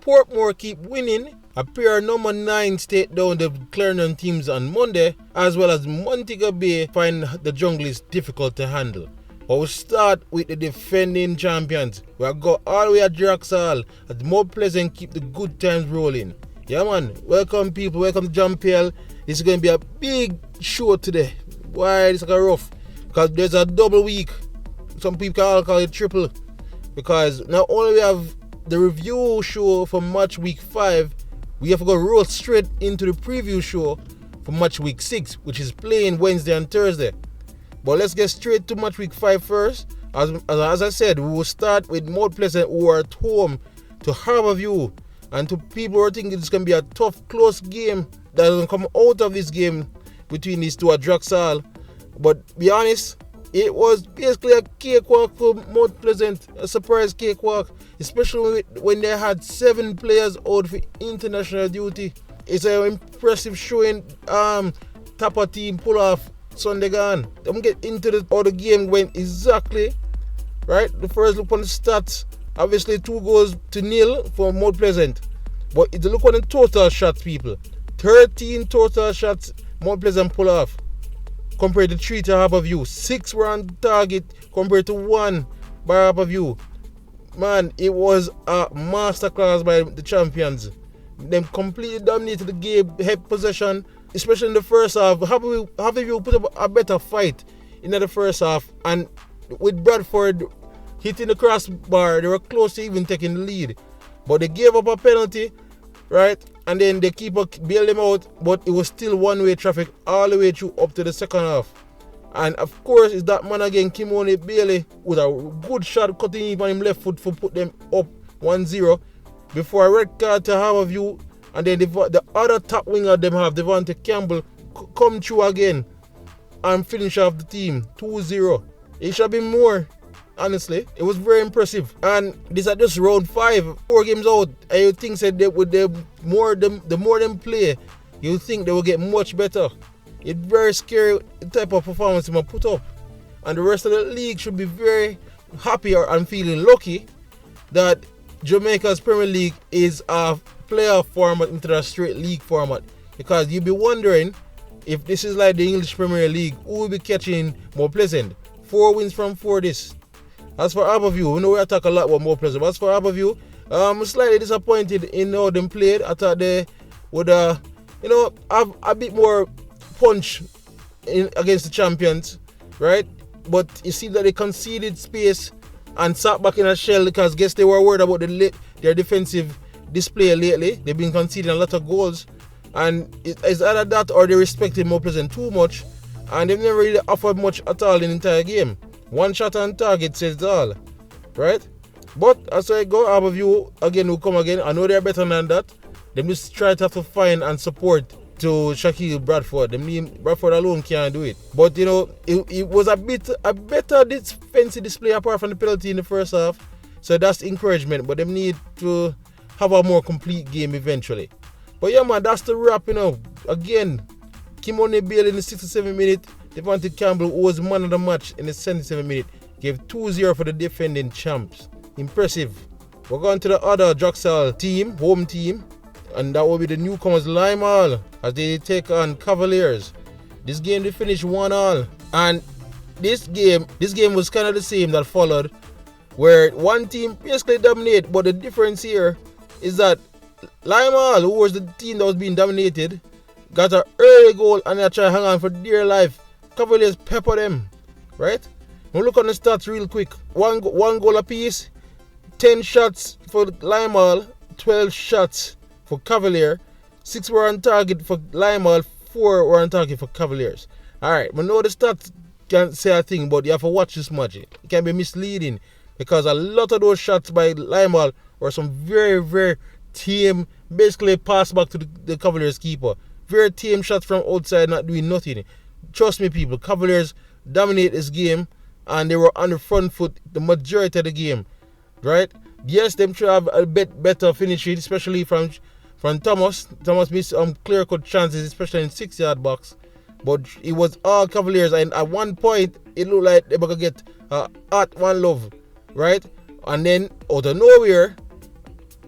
Portmore keep winning. A pair number 9 stayed down the Clarendon teams on Monday, as well as Montego Bay find the Junglers difficult to handle. But we'll start with the defending champions. We'll go all the way at Draxall as Mount Pleasant keep the good times rolling. Yeah man, welcome people, welcome to Jamaica. This is going to be a big show today. Why this is rough? Because there's a double week. Some people call it triple. Because not only we have the review show for match week 5, we have to go roll straight into the preview show for match week 6, which is playing Wednesday and Thursday. But let's get straight to match week 5 first. As I said, we will start with Mount Pleasant, who are at home to Harbour View. And to people who are thinking it's going to be a tough, close game that will come out of this game between these two at Draxall. But be honest, it was basically a cakewalk for Mount Pleasant, a surprise cakewalk, especially when they had 7 players out for international duty. It's an impressive showing. Tapper team pull off Sunday gone. Don't get into how the game went exactly, right? The first look on the stats, obviously 2-0 for Mount Pleasant. But if you look on the total shots, people, 13 total shots Mount Pleasant pull off compared to 3 to Harbour View. 6 were on target compared to 1 by Harbour View. Man, it was a masterclass by the champions. Them completely dominated the game, head possession, especially in the first half. Harbour View put up a better fight in the first half, and with Bradford hitting the crossbar, they were close to even taking the lead. But they gave up a penalty, right? And then the keeper bailed them out, but it was still one-way traffic all the way through up to the second half. And of course, it's that man again, Kimone Bailey, with a good shot cutting in on him left foot for put them up 1-0 before a red card to Harbour View. And then the other top winger them have, Devontae Campbell, come through again and finish off the team 2-0. It should have been more. Honestly, it was very impressive. And this is just round 5, 4 games out. And you think that the more them play, you think they will get much better. It's very scary type of performance they put up. And the rest of the league should be very happy and feeling lucky that Jamaica's Premier League is a playoff format into a straight league format. Because you'll be wondering if this is like the English Premier League, who will be catching Mount Pleasant? 4 wins from 4 this. As for Harbour View, we know we talk a lot about Mount Pleasant. But as for Harbour View, I'm slightly disappointed in how them played. I thought they would, have a bit more punch against the champions, right? But you see that they conceded space and sat back in a shell because I guess they were worried about their defensive display lately. They've been conceding a lot of goals, and it's either that or they respected Mount Pleasant too much, and they've never really offered much at all in the entire game. 1 shot on target says it all, right? But as I go, Harbour View again will come again. I know they're better than that. They just try to have to find and support to Shaquille Bradford. Bradford alone can't do it. But it was a better defensive display apart from the penalty in the first half. So that's encouragement. But they need to have a more complete game eventually. But yeah man, that's the wrap, Again, Kimone Bailey in the 67th minute. Devontae Campbell, who was man of the match in the 77th minute, gave 2-0 for the defending champs. Impressive. We're going to the other Draxall team, home team, and that will be the newcomers Lime as they take on Cavaliers. This game they finished 1-1, and this game was kind of the same that followed, where one team basically dominated, but the difference here is that Lime, who was the team that was being dominated, got an early goal and they try to hang on for dear life. Cavaliers pepper them, right? We'll look on the stats real quick. One goal apiece, 10 shots for Lime, 12 shots for Cavalier. 6 were on target for Lime, 4 were on target for Cavaliers. Alright, we know the stats can't say a thing, but you have to watch this match. It can be misleading because a lot of those shots by Lime were some very, very tame, basically pass back to the Cavaliers keeper. Very tame shots from outside, not doing nothing. Trust me, people, Cavaliers dominate this game and they were on the front foot the majority of the game, right? Yes, them should have a bit better finishing, especially from Thomas. Thomas missed clear-cut chances, especially in 6-yard box. But it was all Cavaliers, and at one point, it looked like they were going to get at one love, right? And then, out of nowhere,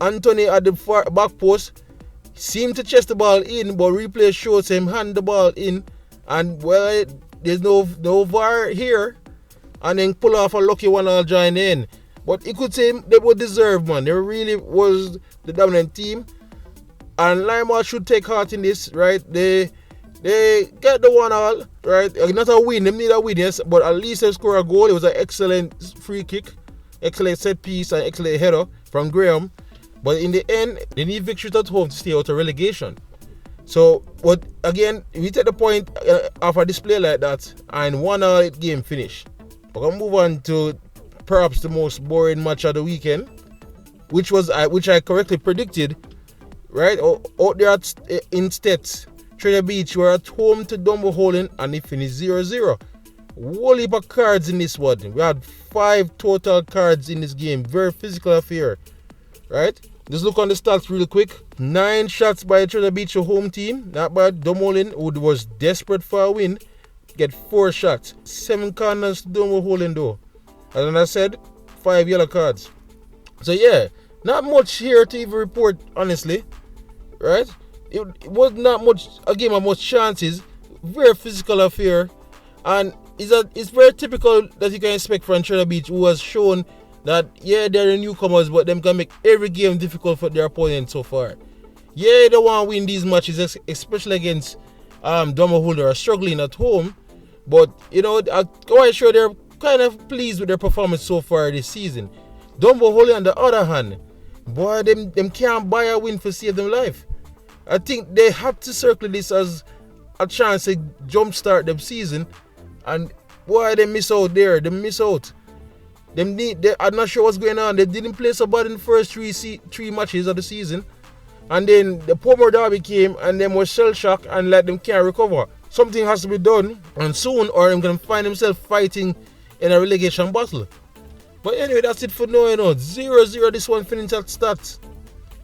Anthony at the far back post seemed to chest the ball in, but replay shows him hand the ball in, and well, there's no VAR here, and then pull off a lucky one all join in. But you could say they would deserve, man. They really was the dominant team, and Lima should take heart in this, right? They get the one all, right? Not a win, they need a win, yes, but at least they score a goal. It was an excellent free kick, excellent set piece, and excellent header from Graham. But in the end, they need victories at home to stay out of relegation. So, but again, if you take the point of a display like that, and 1-1 game finish, we're going to move on to perhaps the most boring match of the weekend, which I correctly predicted, right? Out there in States, Treasure Beach were at home to Dunbeholden, and it finished 0-0. Whole heap of cards in this one. We had 5 total cards in this game. Very physical affair, right? Just look on the stats real quick. 9 shots by Treasure Beach, the home team. Not bad. Dunbeholden, who was desperate for a win, get 4 shots. 7 corners to Dunbeholden though. As I said, 5 yellow cards. So yeah, not much here to even report, honestly. Right? It was not much a game of much chances. Very physical affair. And it's very typical that you can expect from Treasure Beach, who has shown that, yeah, they're the newcomers, but them can make every game difficult for their opponent so far. Yeah, they want to win these matches, especially against Dunbeholden, are struggling at home. But, you know, I'm quite sure they're kind of pleased with their performance so far this season. Dunbeholden, on the other hand, boy, them can't buy a win for save them life. I think they have to circle this as a chance to jumpstart them season. And, boy, they miss out there. They miss out. I'm not sure what's going on. They didn't play so bad in the first three matches of the season. And then the Portmore derby came and them were shell shocked and let them can't recover. Something has to be done, and soon, or they're going to find themselves fighting in a relegation battle. But anyway, that's it for now, you know. 0-0 this one finished at stats.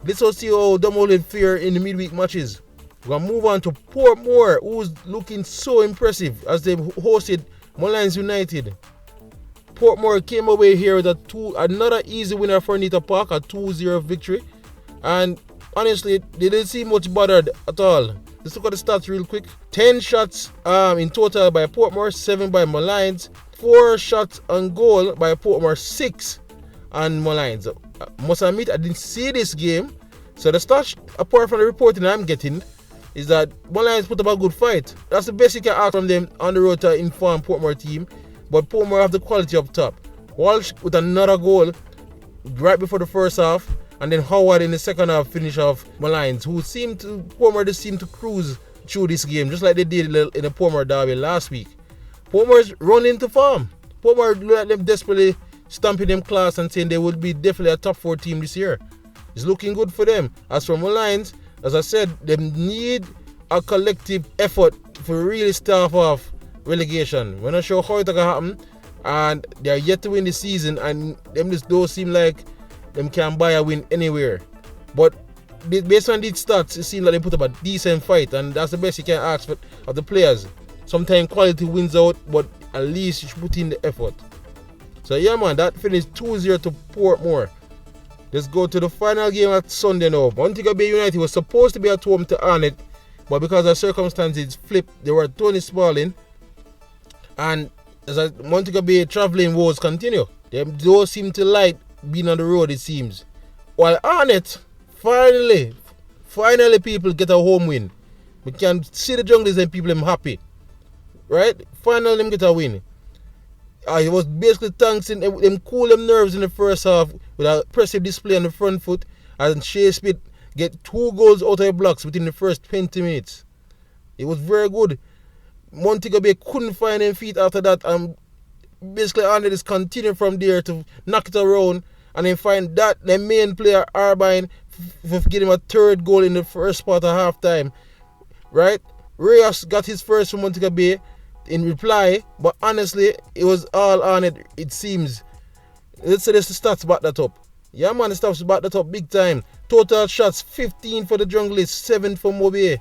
Let's all see how Dunbeholden fare in the midweek matches. We're going to move on to Portmore, who's looking so impressive as they hosted Mullines United. Portmore came away here with another easy winner for Nita Park, a 2-0 victory. And honestly, they didn't seem much bothered at all. Let's look at the stats real quick. 10 shots in total by Portmore, 7 by Mullines. 4 shots on goal by Portmore, 6 on Mullines. Must admit, I didn't see this game. So the stats, apart from the reporting I'm getting, is that Mullines put up a good fight. That's the best you can ask from them on the road to inform Portmore team. But Portmore have the quality up top. Walsh with another goal right before the first half, and then Howard in the second half finish off Mullines, Portmore just seemed to cruise through this game, just like they did in the Portmore derby last week. Portmore's running to form. Portmore look at them desperately stamping them class and saying they would be definitely a top 4 team this year. It's looking good for them. As for Mullines, as I said, they need a collective effort to really start off relegation. We're not sure how it's going to happen, and they're yet to win the season, and them just don't seem like them can buy a win anywhere. But based on these stats, it seems like they put up a decent fight, and that's the best you can ask of the players. Sometimes quality wins out, but at least you should put in the effort. So yeah, man, that finished 2-0 to Portmore. Let's go to the final game at Sunday now. Montego Bay United was supposed to be at home to Arnett, but because of circumstances flipped, they were at Tony Smalling. And as Montego Bay travelling woes continue, they don't seem to like being on the road, it seems. While Arnett, finally people get a home win. We can see the Junglers and people them happy. Right? Finally them get a win. It was basically thanks in them cool them nerves in the first half with a impressive display on the front foot, and Shea Smith get 2 goals out of the blocks within the first 20 minutes. It was very good. Montego Bay couldn't find their feet after that, and basically Arnett is continuing from there to knock it around, and then find that the main player Arbine for getting him a 3rd goal in the first part of half time. Right? Reyes got his first from Montego Bay in reply, but honestly it was all Arnett, it seems. Let's say the stats back that up. Yeah man, the stats back that up big time. Total shots 15 for the Junglers, 7 for Mobay.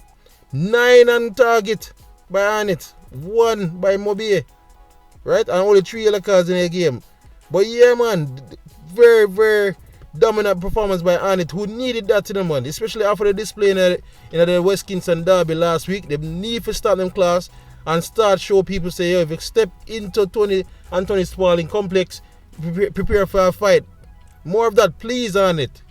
9 on target by Arnett, 1 by Mobay, right? And only 3 yellow cards in a game. But yeah, man, very, very dominant performance by Arnett, who needed that to them, man. Especially after the display in the West Kingston derby last week. They need to start them class and start show people say, if you step into Tony Anthony Spalding complex, prepare for a fight. More of that, please, Arnett.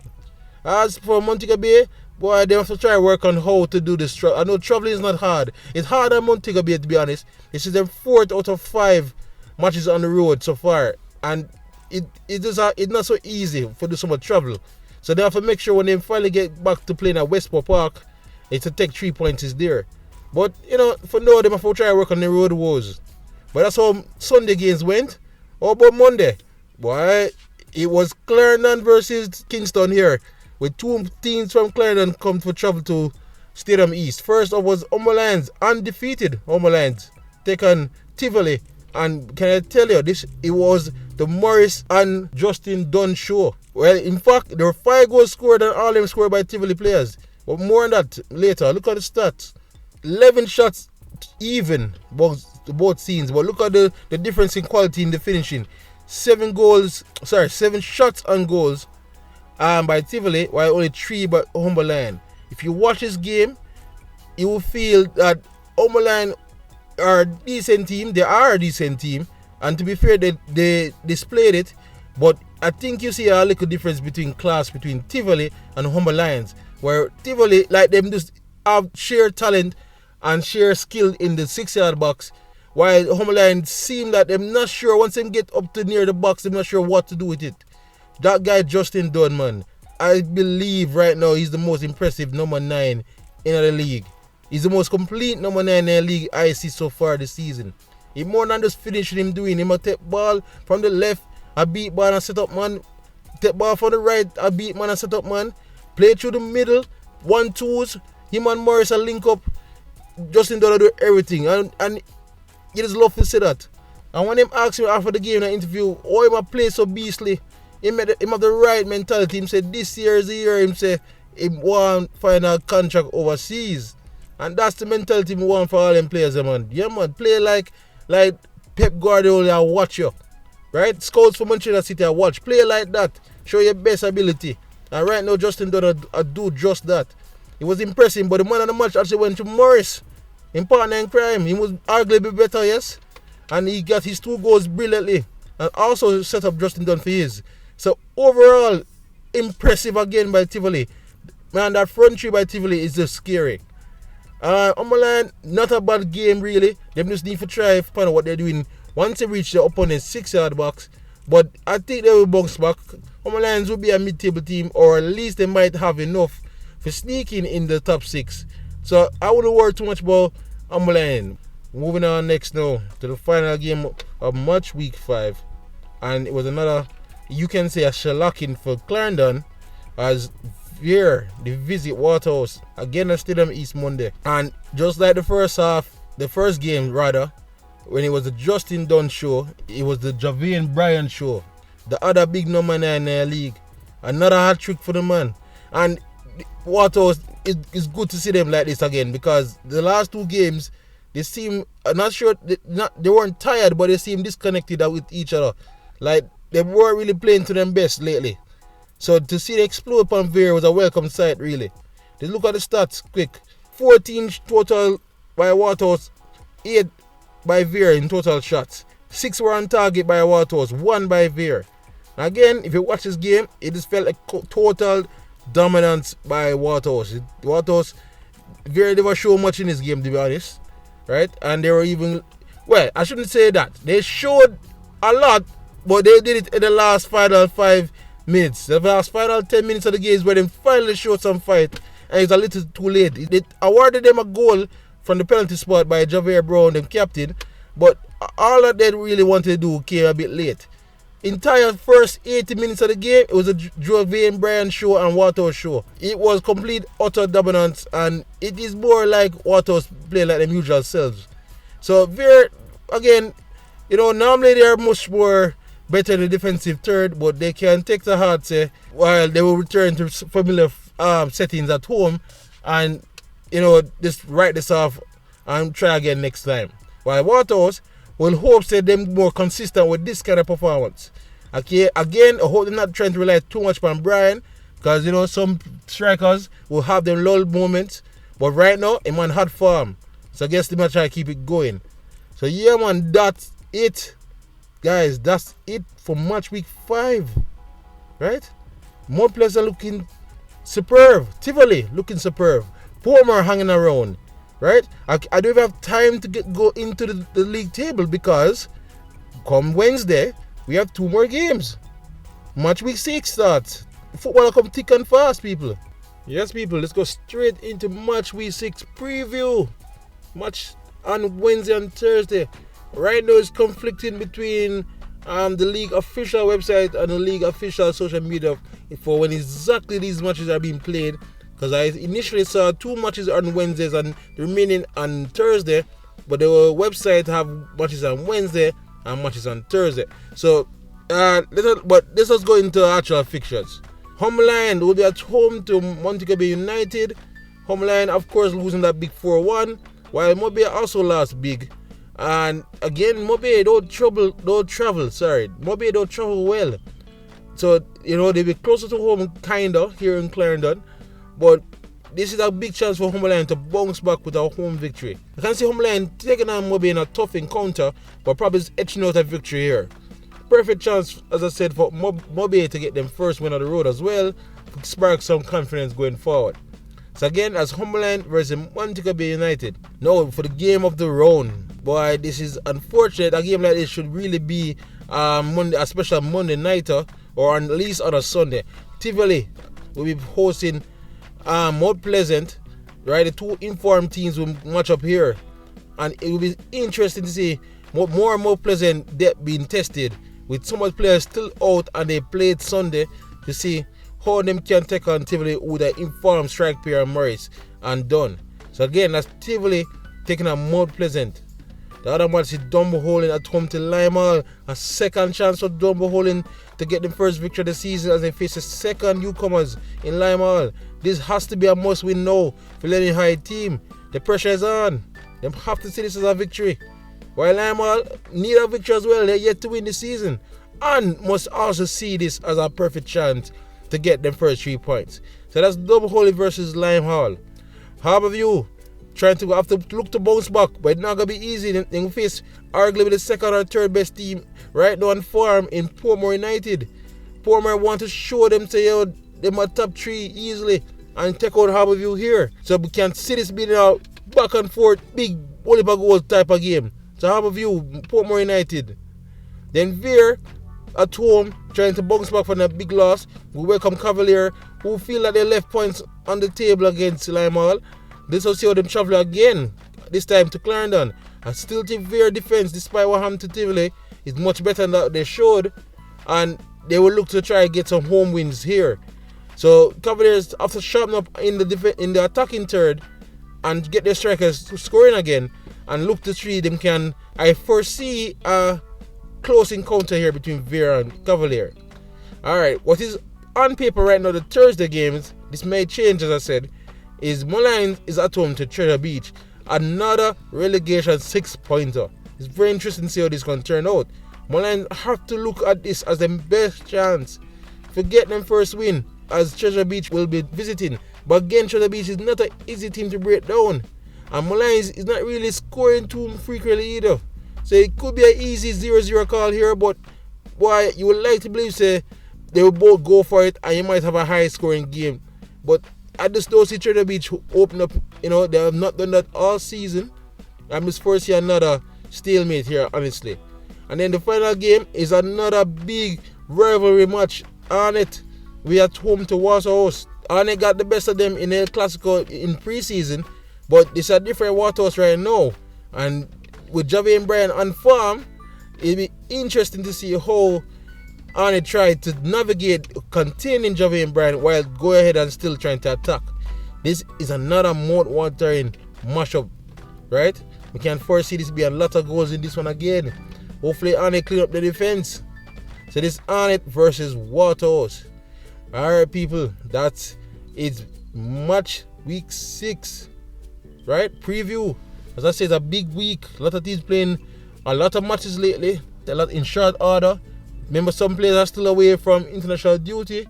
As for Montego Bay, boy, they have to try to work on how to do this. I know traveling is not hard. It's hard on Montego Bay, to be honest. This is their 4th out of 5 matches on the road so far. And it's not so easy for do so much travel. So they have to make sure when they finally get back to playing at Westport Park, it's to take 3 points is there. But, for now, they have to try to work on the road woes. But that's how Sunday games went. How about Monday? Boy, it was Clarendon versus Kingston here, with 2 teams from Clarendon come to travel to Stadium East. First up was Lions, undefeated Lions, take on Tivoli. And can I tell you, it was the Morris and Justin Dunn show. Well, in fact, there were 5 goals scored and all of them scored by Tivoli players. But more on that later. Look at the stats. 11 shots even, both scenes. But look at the difference in quality in the finishing. 7 shots and goals by Tivoli, while only 3 by Lion. If you watch this game, you will feel that Lion are a decent team. They are a decent team, and to be fair, they displayed it. But I think you see a little difference between Tivoli and Lions, where Tivoli, like them, just have sheer talent and sheer skill in the 6-yard box, while Lions seem that they're not sure. Once they get up to near the box, they're not sure what to do with it. That guy Justin Dunn, man, I believe right now he's the most impressive number 9 in the league. He's the most complete number 9 in the league I see so far this season. He more than just finishing him doing. Him a take ball from the left, a beat ball and set up man. Take ball from the right, a beat man and set up man. Play through the middle, 1-2s. Him and Morris a link up. Justin Dunn do everything, and you just love to see that. And when him asked me after the game in an interview, oh, him a play so beastly, him have the right mentality. Him said this year is the year. Him say him want final contract overseas, and that's the mentality we want for all them players, man. Yeah, man, play like Pep Guardiola watch you, right? Scouts for Manchester City I watch. Play like that. Show your best ability. And right now, Justin Dunn do just that. It was impressive, but the man of the match actually went to Morris. In partner in crime, he was arguably better, yes. And he got his 2 goals brilliantly. And also set up Justin Dunn for his. So overall, impressive again by Tivoli. Man, that front 3 by Tivoli is just scary. Line, not a bad game really. They just need to try to find out what they're doing once they reach the opponent's 6-yard box. But I think they will bounce back. Lions will be a mid-table team, or at least they might have enough for sneaking in the top 6. So I wouldn't worry too much about Lions. Moving on next now to the final game of match week 5. And it was another, you can say, a shellacking for Clarendon, as they visit Waterhouse again at Stadium East Monday. And just like the first game rather, when it was the Justin Dunn show, it was the Javian Bryan show, the other big number 9 in the league. Another hat trick for the man. And Waterhouse, it's good to see them like this again, because the last 2 games they seem, I'm not sure, they weren't tired, but they seem disconnected with each other. Like they weren't really playing to them best lately. So to see the explode upon Veer was a welcome sight, really. Just look at the stats quick. 14 total by Waterhouse, 8 by Veer in total shots. 6 were on target by Waterhouse, 1 by Veer. Again, if you watch this game, it just felt like total dominance by Waterhouse. Waterhouse, Veer never showed much in this game, to be honest. Right? And they were even, well, I shouldn't say that. They showed a lot, but they did it in the last final 5 minutes. The last final 10 minutes of the game is where they finally showed some fight, and it's a little too late. They awarded them a goal from the penalty spot by Javier Brown, the captain, but all that they really wanted to do came a bit late. Entire first 80 minutes of the game, it was a Javier Bryan show and Waterhouse show. It was complete utter dominance, and it is more like Waterhouse playing like them usual selves. So Veer, again, normally they are much more better in the defensive third, but they can take the heart, say, while they will return to familiar settings at home, and just write this off and try again next time. While Waterhouse will hope to them more consistent with this kind of performance. Okay, again, I hope they're not trying to rely too much on Brian, because you know some strikers will have their lull moments, but right now I'm on hot form, so I guess they might try to keep it going. So yeah, man, that's it, guys. That's it for match week 5, right? More players are looking superb. Tivoli looking superb. Portmore hanging around, right? I don't even have time to go into the league table, because come Wednesday we have 2 more games. Match week 6 starts. Football come thick and fast, people. Yes, people, let's go straight into match week 6 preview. Match on Wednesday and Thursday. Right now it's conflicting between the league official website and the league official social media for when exactly these matches are being played, because I initially saw 2 matches on Wednesdays and the remaining on Thursday, but the website have matches on Wednesday and matches on Thursday. So let's just go into actual fixtures. Homeland will be at home to Montego United. Homeland, of course, losing that big 4-1, while Mobay also lost big. And again, Mobay don't travel well. So, you know, they'll be closer to home, kinda, here in Clarendon. But this is a big chance for Homeland to bounce back with a home victory. I can see Homeland taking on Mobay in a tough encounter, but probably etching out a victory here. Perfect chance, as I said, for Mobay to get them first win on the road as well, to spark some confidence going forward. So again, as Homeland versus Montego United. Now for the game of the round. Boy, this is unfortunate. A game like this should really be a special Monday nighter, or at least on a Sunday. Tivoli will be hosting Mount Pleasant, right? The 2 informed teams will match up here, and it will be interesting to see more and more Pleasant depth being tested, with so much players still out and they played Sunday, to see how them can take on Tivoli with the informed strike pair Morris and Dunn. So again, that's Tivoli taking on Mount Pleasant. The other match is Dunbeholden at home to Lima. A second chance for Dunbeholden to get the first victory of the season as they face the second newcomers in Lima. This has to be a must win now for Lenny High team. The pressure is on. They have to see this as a victory. While Lima need a victory as well, they're yet to win the season, and must also see this as a perfect chance to get them first 3 points. So that's Dunbeholden versus Limehall. Harbour View trying to have to look to bounce back, but it's not going to be easy. They will face arguably the second or third best team right now on form in Portmore United. Portmore want to show them them a top 3 easily and take out Harbour View here. So we can see this being a back and forth, big Oliver goal type of game. So Harbour View, Portmore United. Then Veer at home, trying to bounce back from that big loss. We welcome Cavaliers, who feel that they left points on the table against Limehall. This will see how them travel again, this time to Clarendon. And still Veer defense, despite what happened to Tivoli, is much better than they showed. And they will look to try and get some home wins here. So Cavaliers, after sharpening up in the attacking third and get their strikers scoring again, and look to see them I foresee a close encounter here between Veer and Cavalier. Alright, what is on paper right now, the Thursday games, this may change as I said, is Moline is at home to Treasure Beach. Another relegation 6-pointer. It's very interesting to see how this can turn out. Moline have to look at this as their best chance. Forget them first win, as Treasure Beach will be visiting. But again, Treasure Beach is not an easy team to break down. And Moline is not really scoring too frequently either. So it could be an easy 0-0 call here, but boy, you would like to believe they will both go for it and you might have a high scoring game. But I just don't see Treasure Beach open up. You know, they have not done that all season. I must foresee another stalemate here, honestly. And then the final game is another big rivalry match. Arnett, we at home to Waterhouse. Arnett got the best of them in El Clasico in pre-season, but it's a different Waterhouse right now. And with Javier and Brian on farm, it'll be interesting to see how Arnett tried to navigate containing Javier and Brian while go ahead and still trying to attack. This is another mouth-watering mashup, right? We can foresee this be a lot of goals in this one again. Hopefully Arnett clean up the defense. So this Arnett versus Waterhouse. Alright people, that's it's match week 6. Right? Preview. As I said, it's a big week. A lot of teams playing a lot of matches lately. A lot in short order. Remember, some players are still away from international duty.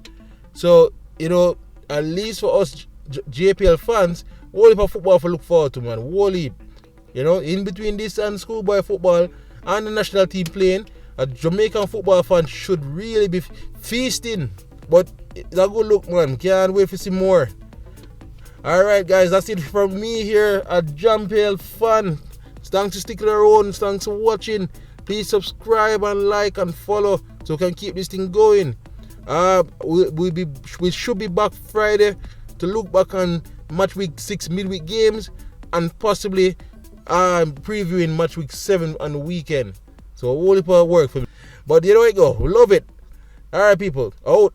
So, at least for us JPL fans, whole heap of football to look forward to, man. Whole heap. In between this and schoolboy football and the national team playing, a Jamaican football fan should really be feasting. But it's a good look, man. Can't wait to see more. Alright, guys, that's it from me here at JPL Fan. Thanks for sticking around. Thanks for watching. Please subscribe and like and follow so we can keep this thing going. We should be back Friday to look back on match week 6 midweek games and possibly previewing match week 7 on the weekend. So a whole heap of work for me. But you know it go. We love it. Alright, people. Out.